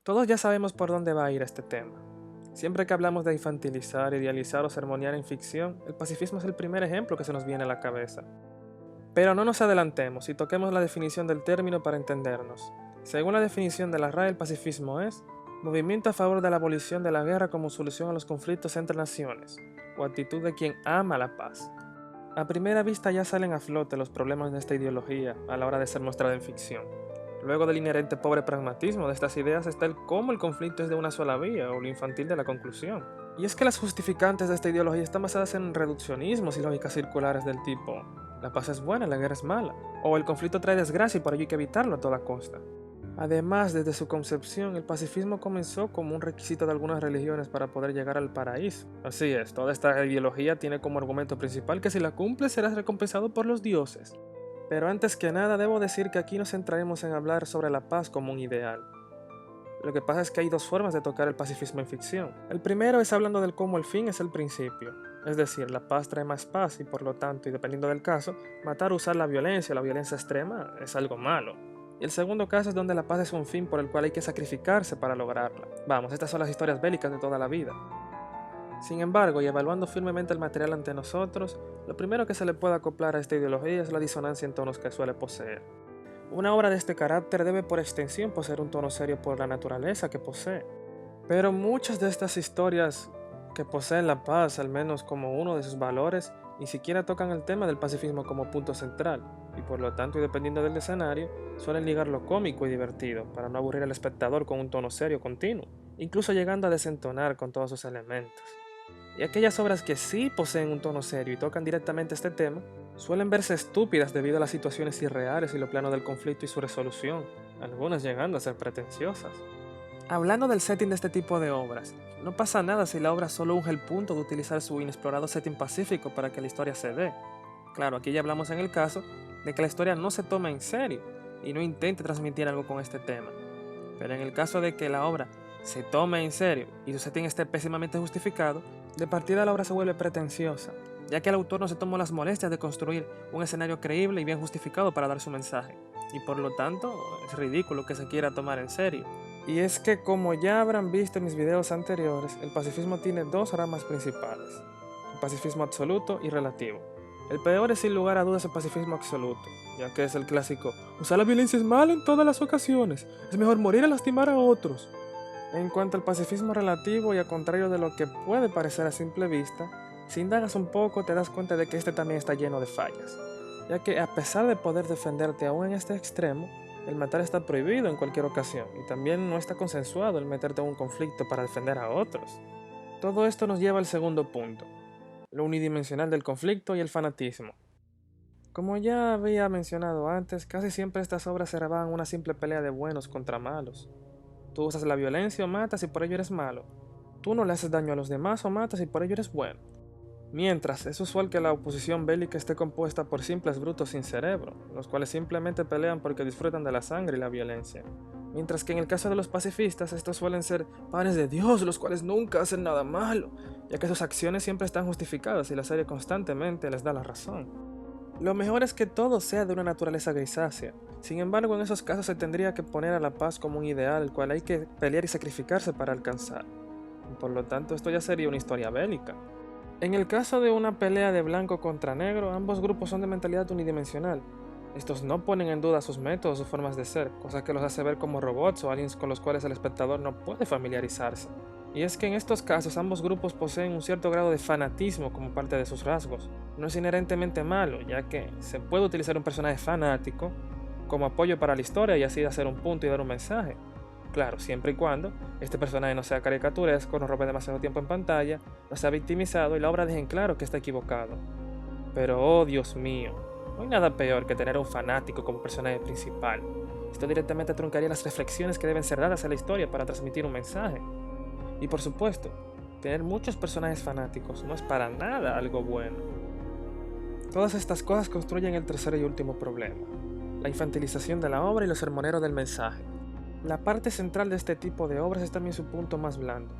Todos ya sabemos por dónde va a ir este tema. Siempre que hablamos de infantilizar, idealizar o sermonear en ficción, el pacifismo es el primer ejemplo que se nos viene a la cabeza. Pero no nos adelantemos y toquemos la definición del término para entendernos. Según la definición de la RAE, el pacifismo es movimiento a favor de la abolición de la guerra como solución a los conflictos entre naciones, o actitud de quien ama la paz. A primera vista ya salen a flote los problemas de esta ideología a la hora de ser mostrada en ficción. Luego del inherente pobre pragmatismo de estas ideas está el cómo el conflicto es de una sola vía o lo infantil de la conclusión. Y es que las justificantes de esta ideología están basadas en reduccionismos y lógicas circulares del tipo la paz es buena, la guerra es mala, o el conflicto trae desgracia y por ello hay que evitarlo a toda costa. Además, desde su concepción, el pacifismo comenzó como un requisito de algunas religiones para poder llegar al paraíso. Así es, toda esta ideología tiene como argumento principal que si la cumple serás recompensado por los dioses. Pero antes que nada debo decir que aquí nos centraremos en hablar sobre la paz como un ideal. Lo que pasa es que hay dos formas de tocar el pacifismo en ficción. El primero es hablando del cómo el fin es el principio. Es decir, la paz trae más paz y por lo tanto, y dependiendo del caso, matar o usar la violencia extrema es algo malo. Y el segundo caso es donde la paz es un fin por el cual hay que sacrificarse para lograrla. Vamos, estas son las historias bélicas de toda la vida. Sin embargo, y evaluando firmemente el material ante nosotros, lo primero que se le puede acoplar a esta ideología es la disonancia en tonos que suele poseer. Una obra de este carácter debe por extensión poseer un tono serio por la naturaleza que posee. Pero muchas de estas historias que poseen la paz, al menos como uno de sus valores, ni siquiera tocan el tema del pacifismo como punto central, y por lo tanto, y dependiendo del escenario, suelen ligar lo cómico y divertido, para no aburrir al espectador con un tono serio continuo, incluso llegando a desentonar con todos sus elementos. Y aquellas obras que sí poseen un tono serio y tocan directamente este tema, suelen verse estúpidas debido a las situaciones irreales y lo plano del conflicto y su resolución, algunas llegando a ser pretenciosas. Hablando del setting de este tipo de obras, no pasa nada si la obra solo unge el punto de utilizar su inexplorado setting pacífico para que la historia se dé. Claro, aquí ya hablamos en el caso de que la historia no se tome en serio y no intente transmitir algo con este tema. Pero en el caso de que la obra se tome en serio y su setting esté pésimamente justificado, de partida la obra se vuelve pretenciosa, ya que el autor no se tomó las molestias de construir un escenario creíble y bien justificado para dar su mensaje, y por lo tanto es ridículo que se quiera tomar en serio. Y es que, como ya habrán visto en mis videos anteriores, el pacifismo tiene dos ramas principales, el pacifismo absoluto y relativo. El peor es sin lugar a dudas el pacifismo absoluto, ya que es el clásico, usar la violencia es malo en todas las ocasiones, es mejor morir a lastimar a otros. En cuanto al pacifismo relativo y al contrario de lo que puede parecer a simple vista, si indagas un poco te das cuenta de que este también está lleno de fallas, ya que a pesar de poder defenderte aún en este extremo, el matar está prohibido en cualquier ocasión y también no está consensuado el meterte en un conflicto para defender a otros. Todo esto nos lleva al segundo punto, lo unidimensional del conflicto y el fanatismo. Como ya había mencionado antes, casi siempre estas obras se rebajan a una simple pelea de buenos contra malos. Tú usas la violencia o matas y por ello eres malo. Tú no le haces daño a los demás o matas y por ello eres bueno. Mientras, es usual que la oposición bélica esté compuesta por simples brutos sin cerebro, los cuales simplemente pelean porque disfrutan de la sangre y la violencia. Mientras que en el caso de los pacifistas, estos suelen ser padres de Dios, los cuales nunca hacen nada malo, ya que sus acciones siempre están justificadas y la serie constantemente les da la razón. Lo mejor es que todo sea de una naturaleza grisácea. Sin embargo, en esos casos se tendría que poner a la paz como un ideal, el cual hay que pelear y sacrificarse para alcanzar. Por lo tanto, esto ya sería una historia bélica. En el caso de una pelea de blanco contra negro, ambos grupos son de mentalidad unidimensional. Estos no ponen en duda sus métodos o formas de ser, cosa que los hace ver como robots o aliens con los cuales el espectador no puede familiarizarse. Y es que en estos casos ambos grupos poseen un cierto grado de fanatismo como parte de sus rasgos. No es inherentemente malo, ya que se puede utilizar un personaje fanático como apoyo para la historia y así hacer un punto y dar un mensaje. Claro, siempre y cuando este personaje no sea caricaturesco, no robe demasiado tiempo en pantalla, no sea victimizado y la obra deje en claro que está equivocado. Pero oh Dios mío, no hay nada peor que tener a un fanático como personaje principal. Esto directamente truncaría las reflexiones que deben ser dadas a la historia para transmitir un mensaje. Y por supuesto, tener muchos personajes fanáticos no es para nada algo bueno. Todas estas cosas construyen el tercer y último problema, la infantilización de la obra y lo sermonero del mensaje. La parte central de este tipo de obras es también su punto más blando.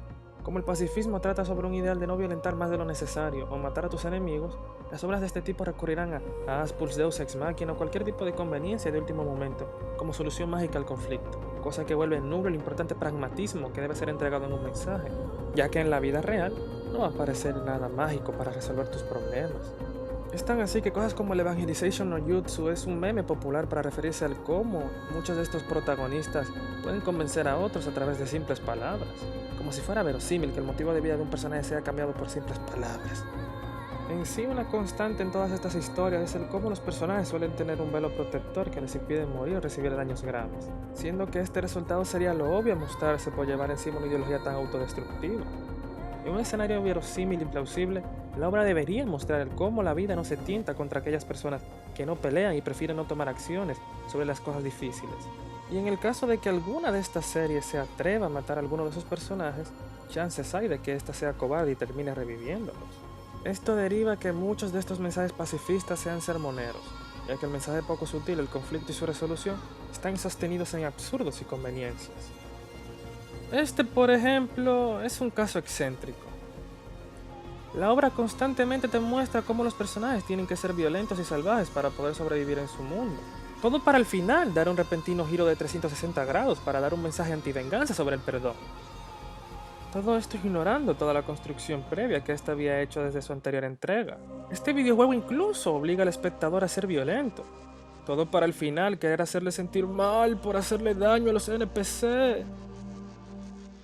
Como el pacifismo trata sobre un ideal de no violentar más de lo necesario o matar a tus enemigos, las obras de este tipo recurrirán a Aspul's Deus Ex Machina o cualquier tipo de conveniencia de último momento como solución mágica al conflicto. cosa que vuelve nulo el importante pragmatismo que debe ser entregado en un mensaje, ya que en la vida real no va a aparecer nada mágico para resolver tus problemas. Es tan así que cosas como el Evangelization no Jutsu es un meme popular para referirse al cómo muchos de estos protagonistas pueden convencer a otros a través de simples palabras, como si fuera verosímil que el motivo de vida de un personaje sea cambiado por simples palabras. En sí, una constante en todas estas historias es el cómo los personajes suelen tener un velo protector que les impide morir o recibir daños graves, siendo que este resultado sería lo obvio a mostrarse por llevar encima una ideología tan autodestructiva. En un escenario verosímil y plausible, la obra debería mostrar el cómo la vida no se tienta contra aquellas personas que no pelean y prefieren no tomar acciones sobre las cosas difíciles. Y en el caso de que alguna de estas series se atreva a matar a alguno de sus personajes, chances hay de que ésta sea cobarde y termine reviviéndolos. Esto deriva que muchos de estos mensajes pacifistas sean sermoneros, ya que el mensaje poco sutil, el conflicto y su resolución están sostenidos en absurdos y conveniencias. Este, por ejemplo, es un caso excéntrico. La obra constantemente te muestra cómo los personajes tienen que ser violentos y salvajes para poder sobrevivir en su mundo. Todo para al final dar un repentino giro de 360 grados para dar un mensaje antivenganza sobre el perdón. Todo esto ignorando toda la construcción previa que ésta había hecho desde su anterior entrega. Este videojuego incluso obliga al espectador a ser violento. Todo para al final querer hacerle sentir mal por hacerle daño a los NPC.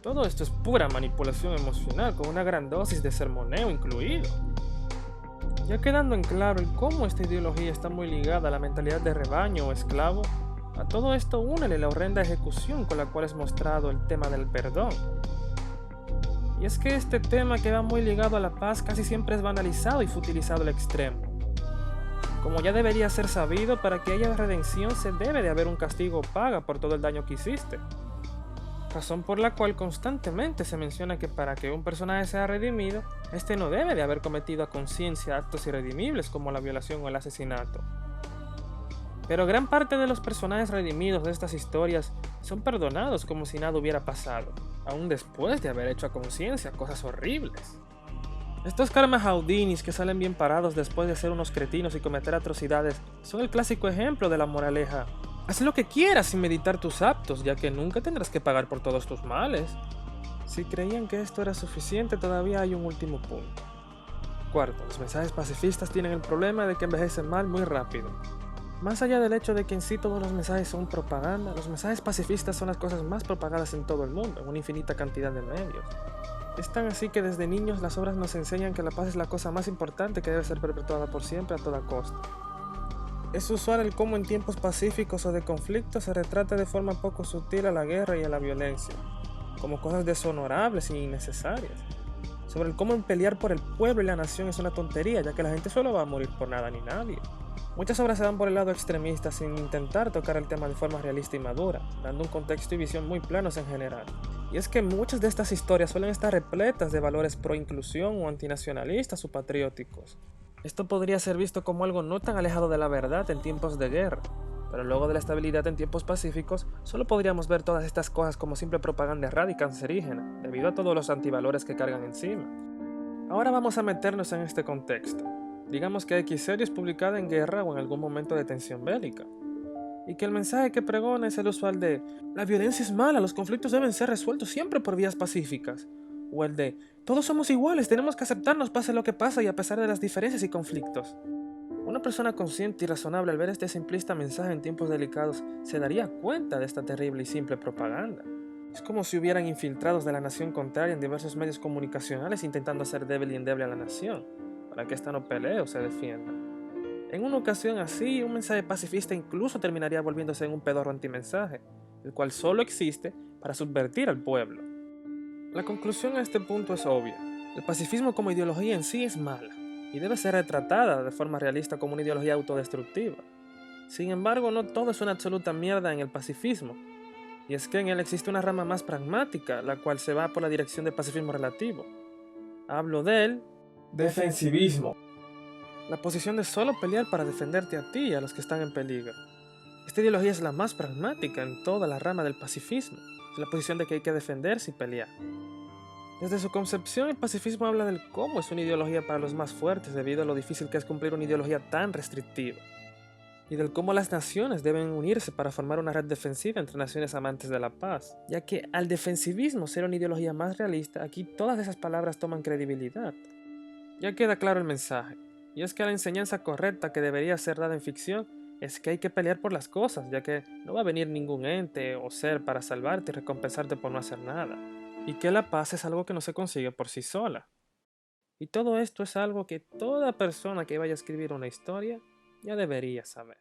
Todo esto es pura manipulación emocional con una gran dosis de sermoneo incluido. Ya quedando en claro el cómo esta ideología está muy ligada a la mentalidad de rebaño o esclavo, a todo esto únele la horrenda ejecución con la cual es mostrado el tema del perdón. Y es que este tema que va muy ligado a la paz casi siempre es banalizado y futilizado al extremo. Como ya debería ser sabido, para que haya redención se debe de haber un castigo o paga por todo el daño que hiciste. Razón por la cual constantemente se menciona que para que un personaje sea redimido, este no debe de haber cometido a conciencia actos irredimibles como la violación o el asesinato. Pero gran parte de los personajes redimidos de estas historias son perdonados como si nada hubiera pasado, aún después de haber hecho a conciencia cosas horribles. Estos karma houdinis que salen bien parados después de ser unos cretinos y cometer atrocidades son el clásico ejemplo de la moraleja: haz lo que quieras sin meditar tus actos, ya que nunca tendrás que pagar por todos tus males. Si creían que esto era suficiente, todavía hay un último punto. Cuarto, los mensajes pacifistas tienen el problema de que envejecen mal muy rápido. Más allá del hecho de que en sí todos los mensajes son propaganda, los mensajes pacifistas son las cosas más propagadas en todo el mundo, en una infinita cantidad de medios. Es tan así que desde niños las obras nos enseñan que la paz es la cosa más importante que debe ser perpetuada por siempre a toda costa. Es usual el cómo en tiempos pacíficos o de conflicto se retrata de forma poco sutil a la guerra y a la violencia, como cosas deshonorables e innecesarias. Sobre el cómo en pelear por el pueblo y la nación es una tontería, ya que la gente solo va a morir por nada ni nadie. Muchas obras se dan por el lado extremista sin intentar tocar el tema de forma realista y madura, dando un contexto y visión muy planos en general. Y es que muchas de estas historias suelen estar repletas de valores pro inclusión o antinacionalistas o patrióticos. Esto podría ser visto como algo no tan alejado de la verdad en tiempos de guerra, pero luego de la estabilidad en tiempos pacíficos, solo podríamos ver todas estas cosas como simple propaganda errada y cancerígena, debido a todos los antivalores que cargan encima. Ahora vamos a meternos en este contexto. Digamos que X serie es publicada en guerra o en algún momento de tensión bélica, y que el mensaje que pregona es el usual de la violencia es mala, los conflictos deben ser resueltos siempre por vías pacíficas, o el de todos somos iguales, tenemos que aceptarnos pase lo que pasa y a pesar de las diferencias y conflictos. Una persona consciente y razonable al ver este simplista mensaje en tiempos delicados se daría cuenta de esta terrible y simple propaganda. Es como si hubieran infiltrados de la nación contraria en diversos medios comunicacionales intentando hacer débil y endeble a la nación, para que ésta no pelee o se defienda. En una ocasión así, un mensaje pacifista incluso terminaría volviéndose en un pedorro antimensaje, el cual solo existe para subvertir al pueblo. La conclusión a este punto es obvia. El pacifismo como ideología en sí es mala, y debe ser retratada de forma realista como una ideología autodestructiva. Sin embargo, no todo es una absoluta mierda en el pacifismo, y es que en él existe una rama más pragmática, la cual se va por la dirección del pacifismo relativo. Hablo del defensivismo, la posición de solo pelear para defenderte a ti y a los que están en peligro. Esta ideología es la más pragmática en toda la rama del pacifismo, es la posición de que hay que defenderse y pelear. Desde su concepción, el pacifismo habla del cómo es una ideología para los más fuertes debido a lo difícil que es cumplir una ideología tan restrictiva. y del cómo las naciones deben unirse para formar una red defensiva entre naciones amantes de la paz, ya que al defensivismo ser una ideología más realista, aquí todas esas palabras toman credibilidad. Ya queda claro el mensaje, y es que la enseñanza correcta que debería ser dada en ficción es que hay que pelear por las cosas, ya que no va a venir ningún ente o ser para salvarte y recompensarte por no hacer nada, y que la paz es algo que no se consigue por sí sola. Y todo esto es algo que toda persona que vaya a escribir una historia ya debería saber.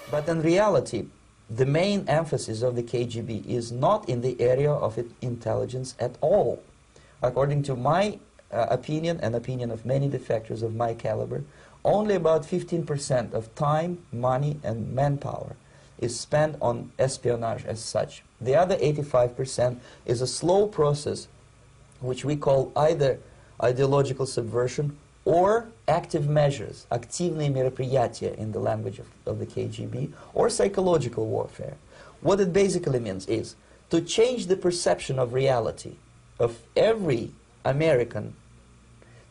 But in reality, the main emphasis of the KGB is not in the area of intelligence at all. According to my opinion and opinion of many defectors of my caliber, only about 15% of time, money, and manpower is spent on espionage as such. The other 85% is a slow process which we call either ideological subversion or active measures, активные мероприятия in the language of the KGB, or psychological warfare. What it basically means is to change the perception of reality of every American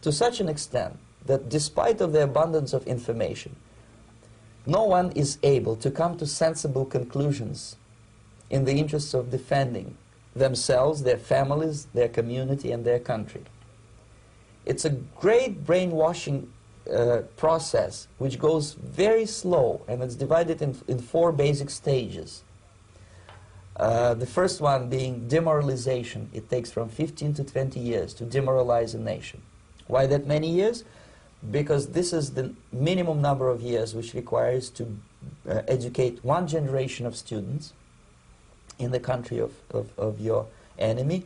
to such an extent that despite of the abundance of information, no one is able to come to sensible conclusions in the interests of defending themselves, their families, their community, and their country. It's a great brainwashing process which goes very slow, and it's divided in 4 basic stages. The first one being demoralization. It takes from 15 to 20 years to demoralize a nation. Why that many years? Because this is the minimum number of years which requires to educate one generation of students in the country of your enemy,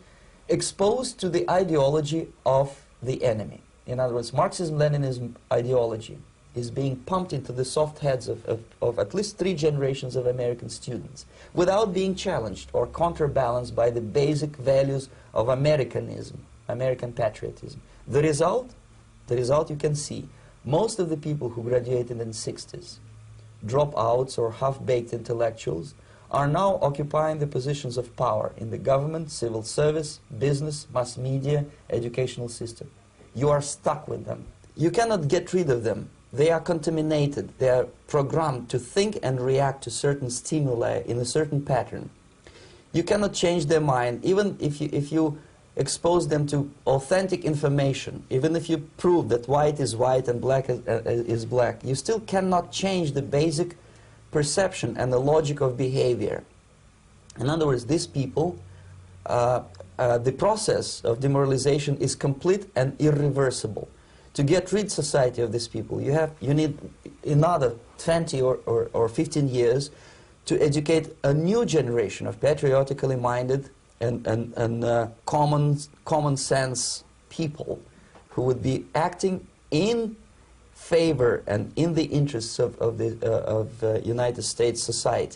exposed to the ideology of the enemy. In other words, Marxism-Leninism ideology is being pumped into the soft heads of at least 3 generations of American students without being challenged or counterbalanced by the basic values of Americanism, American patriotism. The result you can see. Most of the people who graduated in the 60s, dropouts or half-baked intellectuals, are now occupying the positions of power in the government, civil service, business, mass media, educational system. You are stuck with them. You cannot get rid of them. They are contaminated. They are programmed to think and react to certain stimuli in a certain pattern. You cannot change their mind, even if you expose them to authentic information, even if you prove that white is white and black is black. You still cannot change the basic perception and the logic of behavior. In other words, these people, the process of demoralization is complete and irreversible. To get rid society of these people, you need another 20 or 15 years to educate a new generation of patriotically minded and common sense people who would be acting in favor and in the interests of United States society.